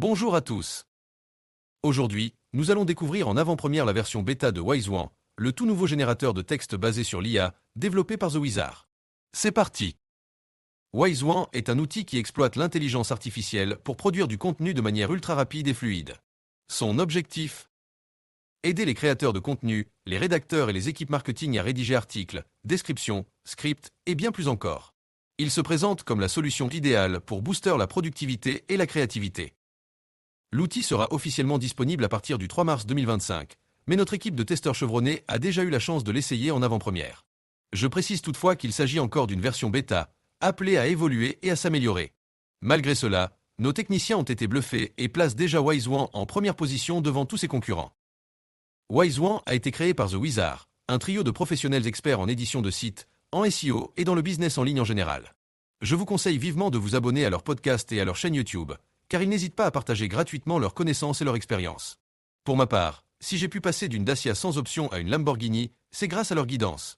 Bonjour à tous. Aujourd'hui, nous allons découvrir en avant-première la version bêta de WiseWan, le tout nouveau générateur de texte basé sur l'IA, développé par The Wizard. C'est parti. WiseWan est un outil qui exploite l'intelligence artificielle pour produire du contenu de manière ultra rapide et fluide. Son objectif? Aider les créateurs de contenu, les rédacteurs et les équipes marketing à rédiger articles, descriptions, scripts et bien plus encore. Il se présente comme la solution idéale pour booster la productivité et la créativité. L'outil sera officiellement disponible à partir du 3 mars 2025, mais notre équipe de testeurs chevronnés a déjà eu la chance de l'essayer en avant-première. Je précise toutefois qu'il s'agit encore d'une version bêta, appelée à évoluer et à s'améliorer. Malgré cela, nos techniciens ont été bluffés et placent déjà WiseWan en première position devant tous ses concurrents. WiseWan a été créé par The Wizard, un trio de professionnels experts en édition de sites, en SEO et dans le business en ligne en général. Je vous conseille vivement de vous abonner à leur podcast et à leur chaîne YouTube, car ils n'hésitent pas à partager gratuitement leurs connaissances et leur expérience. Pour ma part, si j'ai pu passer d'une Dacia sans option à une Lamborghini, c'est grâce à leur guidance.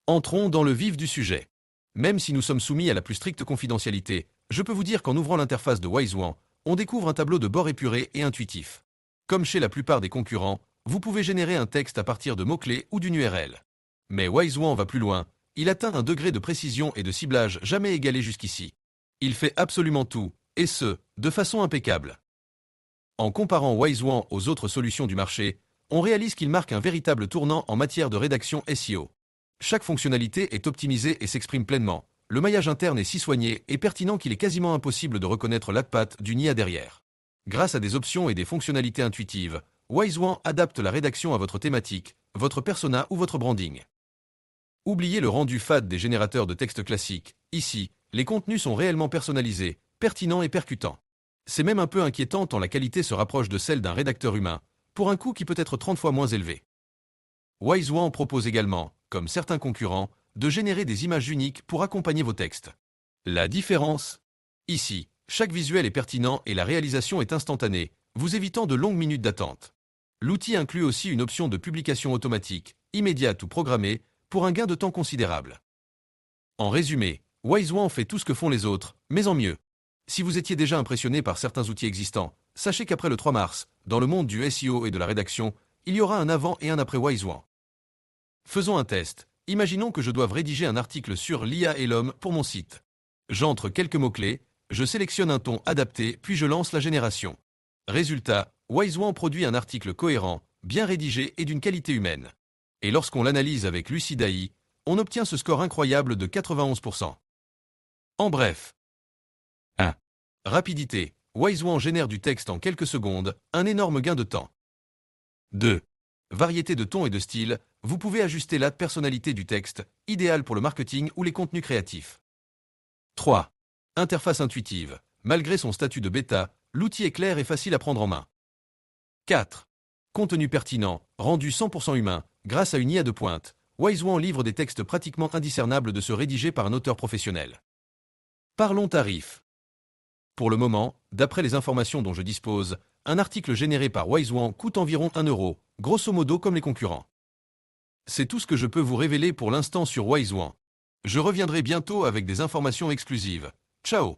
Entrons dans le vif du sujet. Même si nous sommes soumis à la plus stricte confidentialité, je peux vous dire qu'en ouvrant l'interface de WiseWan, on découvre un tableau de bord épuré et intuitif. Comme chez la plupart des concurrents, vous pouvez générer un texte à partir de mots-clés ou d'une URL. Mais WiseWan va plus loin, il atteint un degré de précision et de ciblage jamais égalé jusqu'ici. Il fait absolument tout, et ce, de façon impeccable. En comparant WiseWan aux autres solutions du marché, on réalise qu'il marque un véritable tournant en matière de rédaction SEO. Chaque fonctionnalité est optimisée et s'exprime pleinement. Le maillage interne est si soigné et pertinent qu'il est quasiment impossible de reconnaître la patte d'une IA derrière. Grâce à des options et des fonctionnalités intuitives, WiseWan adapte la rédaction à votre thématique, votre persona ou votre branding. Oubliez le rendu fade des générateurs de texte classiques. Ici, les contenus sont réellement personnalisés, pertinents et percutants. C'est même un peu inquiétant tant la qualité se rapproche de celle d'un rédacteur humain, pour un coût qui peut être 30 fois moins élevé. WiseWan propose également, comme certains concurrents, de générer des images uniques pour accompagner vos textes. La différence? Ici, chaque visuel est pertinent et la réalisation est instantanée, vous évitant de longues minutes d'attente. L'outil inclut aussi une option de publication automatique, immédiate ou programmée, pour un gain de temps considérable. En résumé, WiseWan fait tout ce que font les autres, mais en mieux. Si vous étiez déjà impressionné par certains outils existants, sachez qu'après le 3 mars, dans le monde du SEO et de la rédaction, il y aura un avant et un après WiseWan. Faisons un test. Imaginons que je doive rédiger un article sur l'IA et l'homme pour mon site. J'entre quelques mots-clés, je sélectionne un ton adapté, puis je lance la génération. Résultat, WiseWan produit un article cohérent, bien rédigé et d'une qualité humaine. Et lorsqu'on l'analyse avec Lucid AI, on obtient ce score incroyable de 91%. En bref. 1. Rapidité. WiseWan génère du texte en quelques secondes, un énorme gain de temps. 2. Variété de tons et de styles, vous pouvez ajuster la personnalité du texte, idéal pour le marketing ou les contenus créatifs. 3. Interface intuitive. Malgré son statut de bêta, l'outil est clair et facile à prendre en main. 4. Contenu pertinent, rendu 100% humain, grâce à une IA de pointe. WiseWan livre des textes pratiquement indiscernables de ceux rédigés par un auteur professionnel. Parlons tarifs. Pour le moment, d'après les informations dont je dispose, un article généré par WiseWan coûte environ 1 euro, grosso modo comme les concurrents. C'est tout ce que je peux vous révéler pour l'instant sur WiseWan. Je reviendrai bientôt avec des informations exclusives. Ciao!